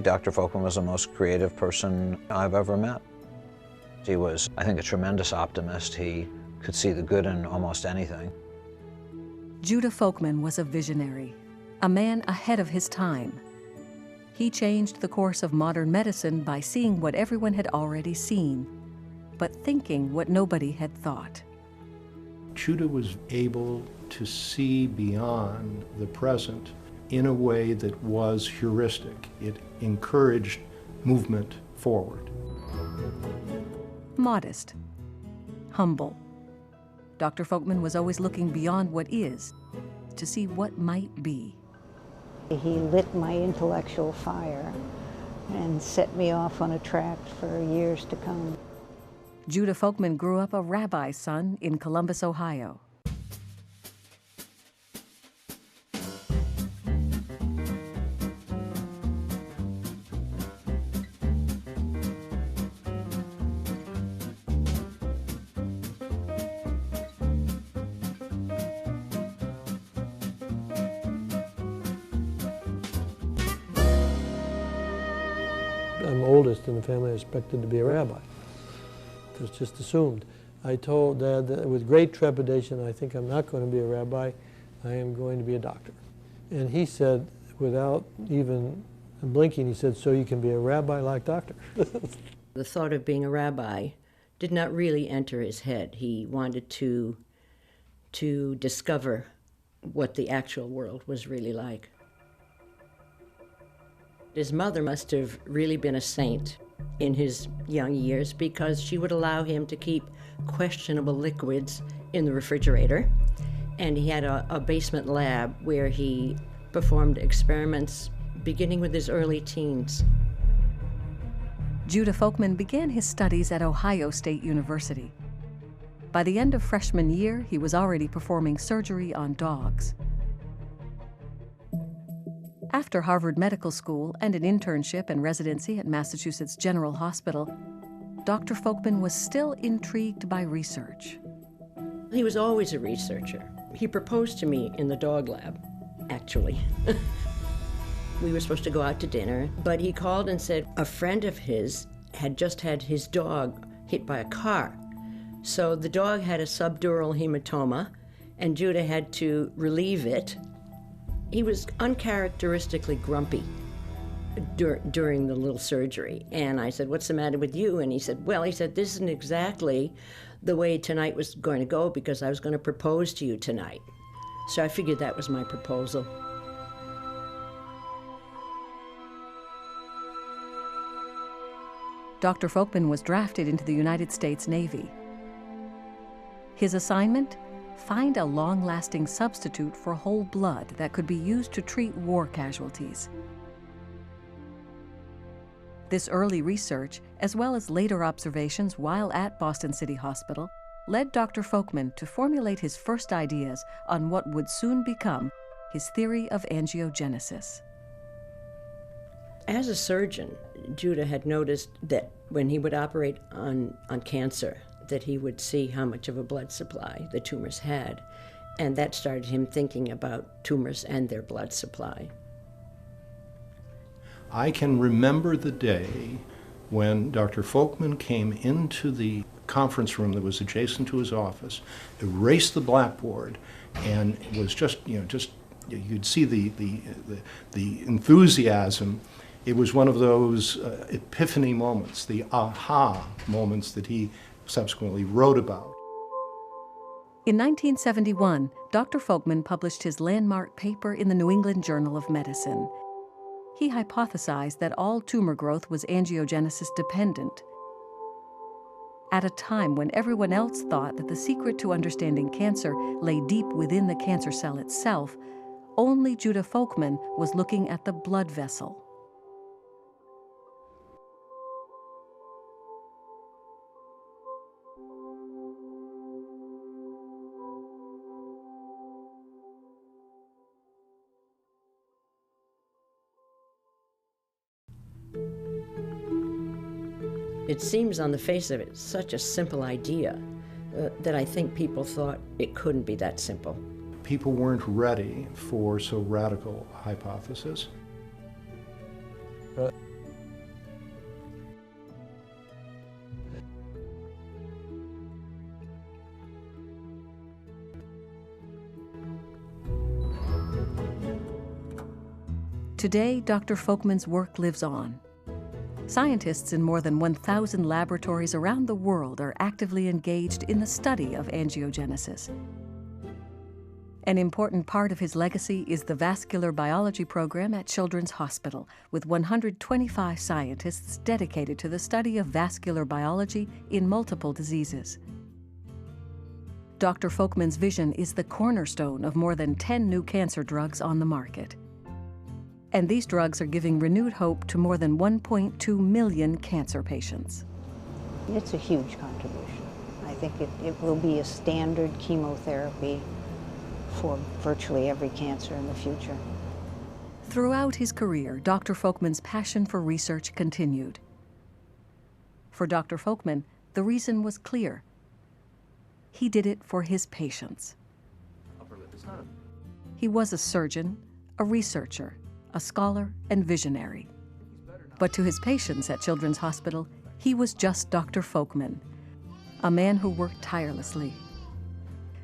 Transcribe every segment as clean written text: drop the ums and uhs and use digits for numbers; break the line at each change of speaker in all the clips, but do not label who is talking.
Dr. Folkman was the most creative person I've ever met. He was, I think, a tremendous optimist. He could see the good in almost anything.
Judah Folkman was a visionary, a man ahead of his time. He changed the course of modern medicine by seeing what everyone had already seen, but thinking what nobody had thought.
Judah was able to see beyond the present in a way that was heuristic. It encouraged movement forward.
Modest, humble. Dr. Folkman was always looking beyond what is to see what might be.
He lit my intellectual fire and set me off on a track for years to come.
Judah Folkman grew up a rabbi's son in Columbus, Ohio.
I'm oldest in the family. I expected to be a rabbi. It was just assumed. I told Dad that with great trepidation, I think I'm not going to be a rabbi. I am going to be a doctor. And he said, without even blinking, he said, so you can be a rabbi like doctor.
The thought of being a rabbi did not really enter his head. He wanted to discover what the actual world was really like. His mother must have really been a saint in his young years because she would allow him to keep questionable liquids in the refrigerator. And he had a basement lab where he performed experiments beginning with his early teens.
Judah Folkman began his studies at Ohio State University. By the end of freshman year, he was already performing surgery on dogs. After Harvard Medical School and an internship and residency at Massachusetts General Hospital, Dr. Folkman was still intrigued by research.
He was always a researcher. He proposed to me in the dog lab, actually. We were supposed to go out to dinner, but he called and said a friend of his had just had his dog hit by a car. So the dog had a subdural hematoma, and Judah had to relieve it. He was uncharacteristically grumpy during the little surgery. And I said, what's the matter with you? And he said, well, this isn't exactly the way tonight was going to go because I was going to propose to you tonight. So I figured that was my proposal.
Dr. Folkman was drafted into the United States Navy. His assignment? Find a long-lasting substitute for whole blood that could be used to treat war casualties. This early research, as well as later observations while at Boston City Hospital, led Dr. Folkman to formulate his first ideas on what would soon become his theory of angiogenesis.
As a surgeon, Judah had noticed that when he would operate on cancer, that he would see how much of a blood supply the tumors had, and that started him thinking about tumors and their blood supply.
I can remember the day when Dr. Folkman came into the conference room that was adjacent to his office, erased the blackboard, and was just you'd see the enthusiasm. It was one of those epiphany moments, the aha moments that he subsequently wrote about.
In 1971, Dr. Folkman published his landmark paper in the New England Journal of Medicine. He hypothesized that all tumor growth was angiogenesis dependent. At a time when everyone else thought that the secret to understanding cancer lay deep within the cancer cell itself, only Judah Folkman was looking at the blood vessel.
It seems on the face of it such a simple idea that I think people thought it couldn't be that simple.
People weren't ready for so radical a hypothesis.
Today, Dr. Folkman's work lives on. Scientists in more than 1,000 laboratories around the world are actively engaged in the study of angiogenesis. An important part of his legacy is the vascular biology program at Children's Hospital, with 125 scientists dedicated to the study of vascular biology in multiple diseases. Dr. Folkman's vision is the cornerstone of more than 10 new cancer drugs on the market. And these drugs are giving renewed hope to more than 1.2 million cancer patients.
It's a huge contribution. I think it will be a standard chemotherapy for virtually every cancer in the future.
Throughout his career, Dr. Folkman's passion for research continued. For Dr. Folkman, the reason was clear. He did it for his patients. He was a surgeon, a researcher, a scholar, and visionary. But to his patients at Children's Hospital, he was just Dr. Folkman, a man who worked tirelessly,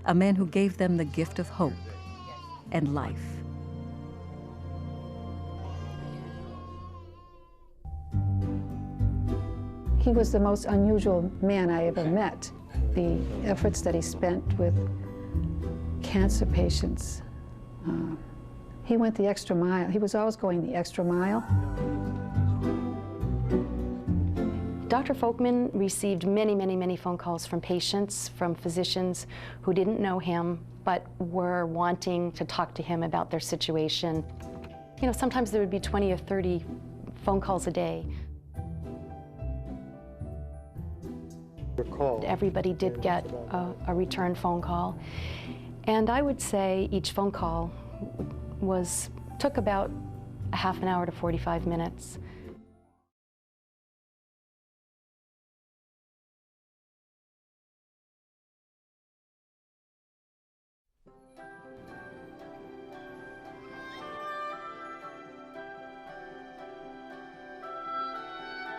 a man who gave them the gift of hope and life.
He was the most unusual man I ever met. The efforts that he spent with cancer patients, he went the extra mile. He was always going the extra mile.
Dr. Folkman received many phone calls from patients, from physicians who didn't know him, but were wanting to talk to him about their situation. You know, sometimes there would be 20 or 30 phone calls a day. Everybody did get a return phone call. And I would say each phone call took about a half an hour to 45 minutes.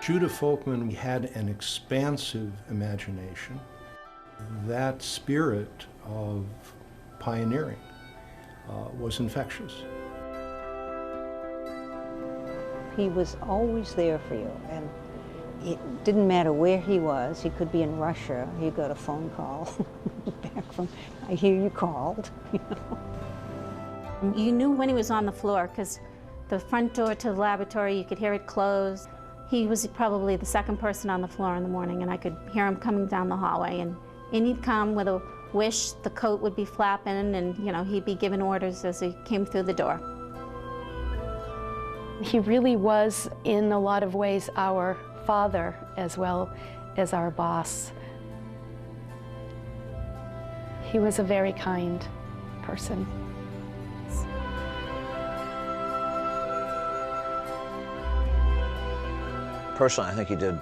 Judah Folkman had an expansive imagination. That spirit of pioneering was infectious.
He was always there for you, and it didn't matter where he was. He could be in Russia. He got a phone call back from, I hear you called, you know.
You knew when he was on the floor, because the front door to the laboratory, you could hear it close. He was probably the second person on the floor in the morning, and I could hear him coming down the hallway. And he'd come with a wish, the coat would be flapping, and you know, he'd be giving orders as he came through the door.
He really was, in a lot of ways, our father as well as our boss. He was a very kind person.
Personally, I think he did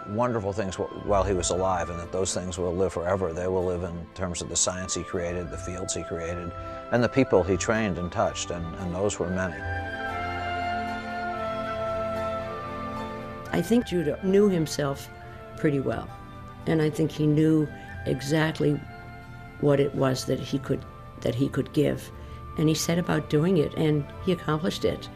wonderful things while he was alive, and that those things will live forever. They will live in terms of the science he created, the fields he created, and the people he trained and touched, and those were many.
I think Judah knew himself pretty well, and I think he knew exactly what it was that he could give, and he set about doing it, and he accomplished it.